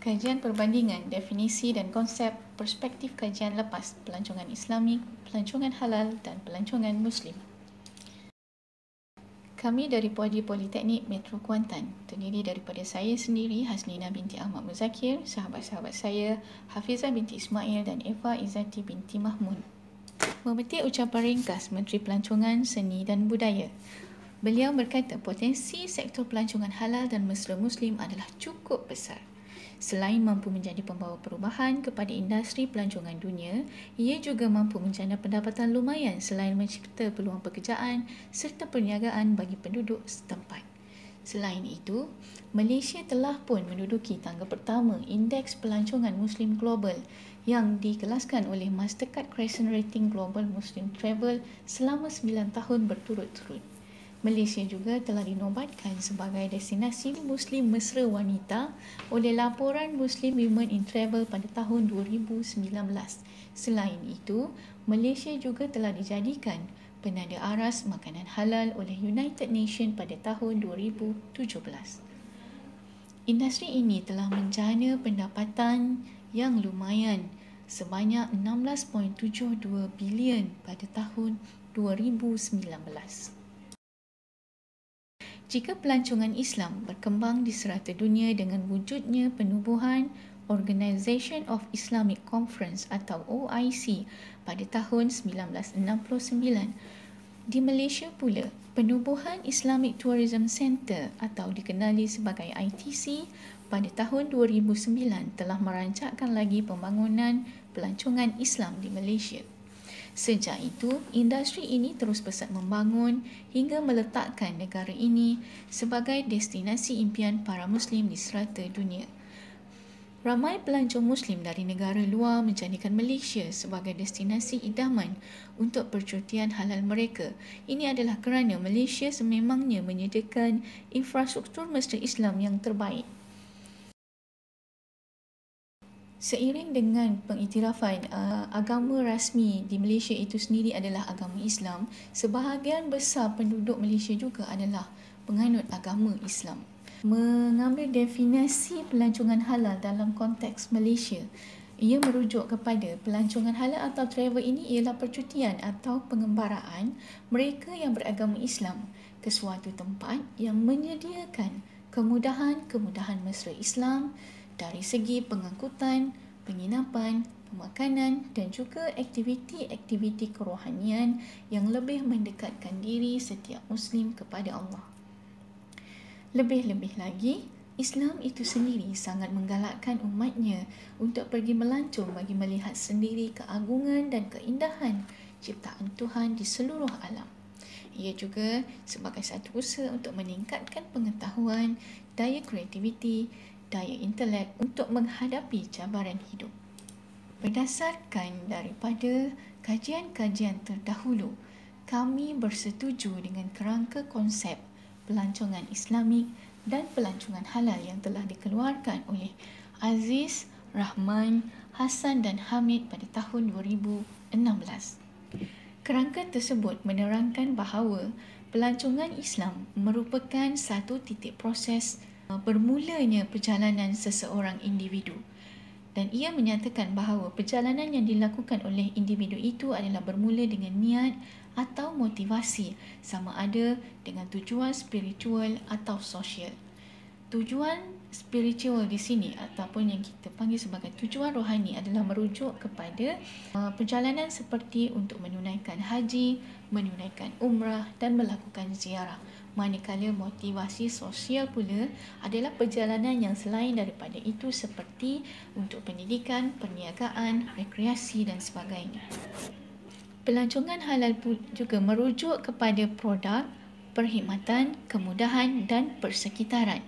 Kajian perbandingan, definisi dan konsep perspektif kajian lepas pelancongan Islamik, pelancongan halal dan pelancongan Muslim. Kami dari Puadi Politeknik Metro Kuantan, terdiri daripada saya sendiri, Hasnina binti Ahmad Muzakir, sahabat-sahabat saya, Hafizah binti Ismail dan Eva Izzati binti Mahmud. Memetik ucapan ringkas Menteri Pelancongan, Seni dan Budaya. Beliau berkata potensi sektor pelancongan halal dan mesra Muslim adalah cukup besar. Selain mampu menjadi pembawa perubahan kepada industri pelancongan dunia, ia juga mampu menjana pendapatan lumayan selain mencipta peluang pekerjaan serta perniagaan bagi penduduk setempat. Selain itu, Malaysia telah pun menduduki tangga pertama Indeks Pelancongan Muslim Global yang dikelaskan oleh Mastercard Crescent Rating Global Muslim Travel selama 9 tahun berturut-turut. Malaysia juga telah dinobatkan sebagai destinasi Muslim mesra wanita oleh laporan Muslim Women in Travel pada tahun 2019. Selain itu, Malaysia juga telah dijadikan penanda aras makanan halal oleh United Nations pada tahun 2017. Industri ini telah menjana pendapatan yang lumayan sebanyak 16.72 bilion pada tahun 2019. Jika pelancongan Islam berkembang di serata dunia dengan wujudnya penubuhan Organisation of Islamic Conference atau OIC pada tahun 1969, di Malaysia pula, penubuhan Islamic Tourism Centre atau dikenali sebagai ITC pada tahun 2009 telah merancangkan lagi pembangunan pelancongan Islam di Malaysia. Sejak itu, industri ini terus pesat membangun hingga meletakkan negara ini sebagai destinasi impian para Muslim di serata dunia. Ramai pelancong Muslim dari negara luar menjadikan Malaysia sebagai destinasi idaman untuk percutian halal mereka. Ini adalah kerana Malaysia sememangnya menyediakan infrastruktur mesra Islam yang terbaik. Seiring dengan pengiktirafan agama rasmi di Malaysia itu sendiri adalah agama Islam, sebahagian besar penduduk Malaysia juga adalah penganut agama Islam. Mengambil definisi pelancongan halal dalam konteks Malaysia, ia merujuk kepada pelancongan halal atau travel ini ialah percutian atau pengembaraan mereka yang beragama Islam ke suatu tempat yang menyediakan kemudahan-kemudahan mesra Islam dari segi pengangkutan, penginapan, pemakanan dan juga aktiviti-aktiviti kerohanian yang lebih mendekatkan diri setiap Muslim kepada Allah. Lebih-lebih lagi, Islam itu sendiri sangat menggalakkan umatnya untuk pergi melancong bagi melihat sendiri keagungan dan keindahan ciptaan Tuhan di seluruh alam. Ia juga sebagai satu usaha untuk meningkatkan pengetahuan, daya kreativiti, daya intelek untuk menghadapi cabaran hidup. Berdasarkan daripada kajian-kajian terdahulu, kami bersetuju dengan kerangka konsep pelancongan Islamik dan pelancongan halal yang telah dikeluarkan oleh Aziz, Rahman, Hassan dan Hamid pada tahun 2016. Kerangka tersebut menerangkan bahawa pelancongan Islam merupakan satu titik proses bermulanya perjalanan seseorang individu, dan ia menyatakan bahawa perjalanan yang dilakukan oleh individu itu adalah bermula dengan niat atau motivasi, sama ada dengan tujuan spiritual atau sosial. Tujuan spiritual di sini ataupun yang kita panggil sebagai tujuan rohani adalah merujuk kepada perjalanan seperti untuk menunaikan haji, menunaikan umrah dan melakukan ziarah. Manakala motivasi sosial pula adalah perjalanan yang selain daripada itu seperti untuk pendidikan, perniagaan, rekreasi dan sebagainya. Pelancongan halal juga merujuk kepada produk, perkhidmatan, kemudahan dan persekitaran.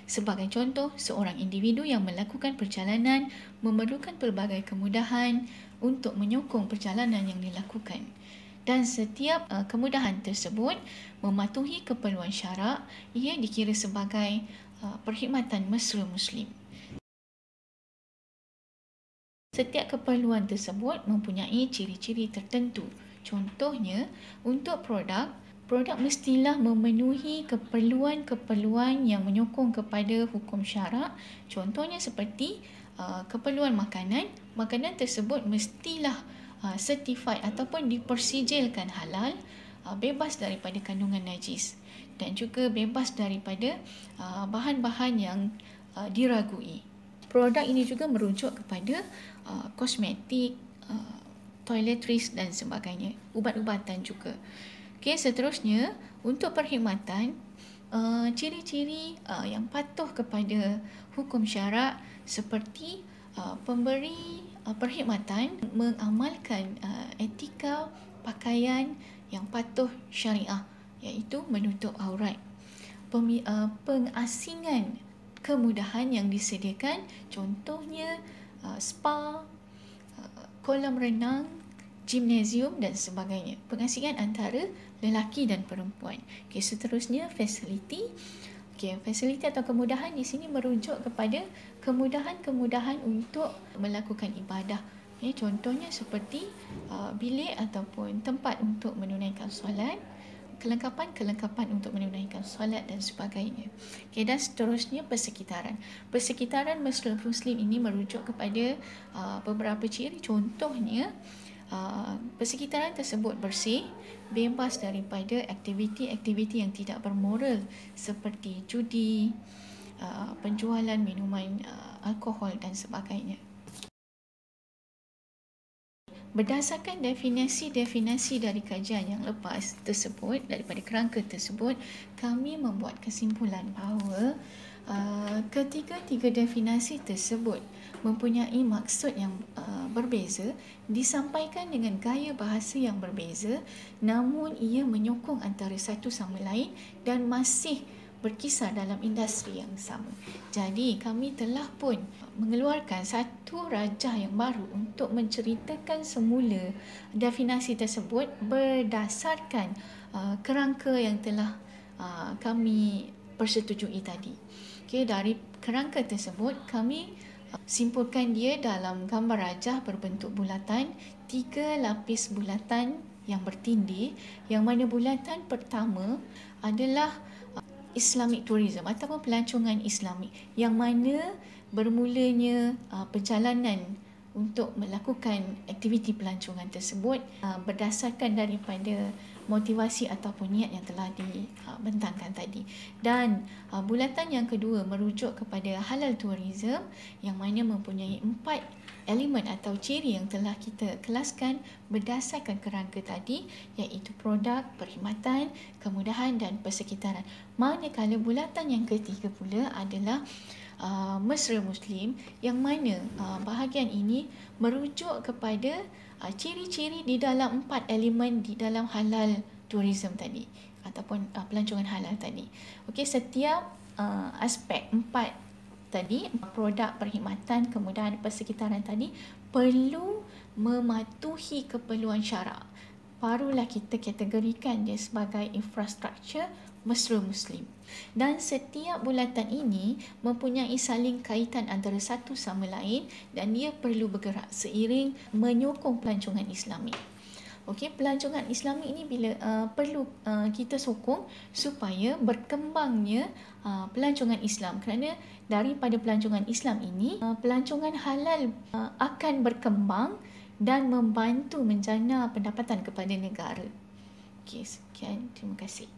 Sebagai contoh, seorang individu yang melakukan perjalanan memerlukan pelbagai kemudahan untuk menyokong perjalanan yang dilakukan. Dan setiap kemudahan tersebut mematuhi keperluan syarak, ia dikira sebagai perkhidmatan mesra Muslim. Setiap keperluan tersebut mempunyai ciri-ciri tertentu. Contohnya, untuk produk, Produk mestilah memenuhi keperluan-keperluan yang menyokong kepada hukum syarak. Contohnya seperti keperluan makanan. Makanan tersebut mestilah certified ataupun dipersijilkan halal, bebas daripada kandungan najis dan juga bebas daripada bahan-bahan yang diragui. Produk ini juga merujuk kepada kosmetik, toiletries dan sebagainya, ubat-ubatan juga. Okey, seterusnya untuk perkhidmatan, ciri-ciri yang patuh kepada hukum syarak seperti pemberi perkhidmatan mengamalkan etika pakaian yang patuh syariah, iaitu menutup aurat. Pengasingan kemudahan yang disediakan, contohnya spa, kolam renang, gimnasium dan sebagainya. Pengasingan antara lelaki dan perempuan. Okey, seterusnya fasiliti. Okey, fasiliti atau kemudahan di sini merujuk kepada kemudahan-kemudahan untuk melakukan ibadah. Contohnya seperti bilik ataupun tempat untuk menunaikan solat, kelengkapan-kelengkapan untuk menunaikan solat dan sebagainya. Okay, dan seterusnya persekitaran. Persekitaran Muslim ini merujuk kepada beberapa ciri. Contohnya, persekitaran tersebut bersih, bebas daripada aktiviti-aktiviti yang tidak bermoral seperti judi, penjualan minuman alkohol dan sebagainya. Berdasarkan definisi-definisi dari kajian yang lepas tersebut, daripada kerangka tersebut, kami membuat kesimpulan bahawa ketiga-tiga definisi tersebut mempunyai maksud yang berbeza, disampaikan dengan gaya bahasa yang berbeza, namun ia menyokong antara satu sama lain dan masih berkisar dalam industri yang sama. Jadi kami telah pun mengeluarkan satu rajah yang baru untuk menceritakan semula definisi tersebut berdasarkan kerangka yang telah kami persetujui tadi. Okay, dari kerangka tersebut kami simpulkan dia dalam gambar rajah berbentuk bulatan, 3 lapis bulatan yang bertindih, yang mana bulatan pertama adalah Islamic tourism ataupun pelancongan Islamik, yang mana bermulanya perjalanan untuk melakukan aktiviti pelancongan tersebut berdasarkan daripada motivasi ataupun niat yang telah dibentangkan tadi. Dan bulatan yang kedua merujuk kepada halal tourism, yang mana mempunyai 4 elemen atau ciri yang telah kita kelaskan berdasarkan kerangka tadi, iaitu produk, perkhidmatan, kemudahan dan persekitaran. Manakala bulatan yang ketiga pula adalah mesra Muslim, yang mana bahagian ini merujuk kepada ciri-ciri di dalam 4 elemen di dalam halal tourism tadi ataupun pelancongan halal tadi. Okey, setiap aspek 4 tadi, produk, perkhidmatan, kemudahan, persekitaran tadi perlu mematuhi keperluan syarak. Barulah kita kategorikan dia sebagai infrastruktur mesra Muslim. Dan setiap bulatan ini mempunyai saling kaitan antara satu sama lain dan dia perlu bergerak seiring menyokong pelancongan Islami. Okey, pelancongan Islami ini bila perlu kita sokong supaya berkembangnya pelancongan Islam, kerana daripada pelancongan Islam ini pelancongan halal akan berkembang dan membantu menjana pendapatan kepada negara. Okey, sekian, terima kasih.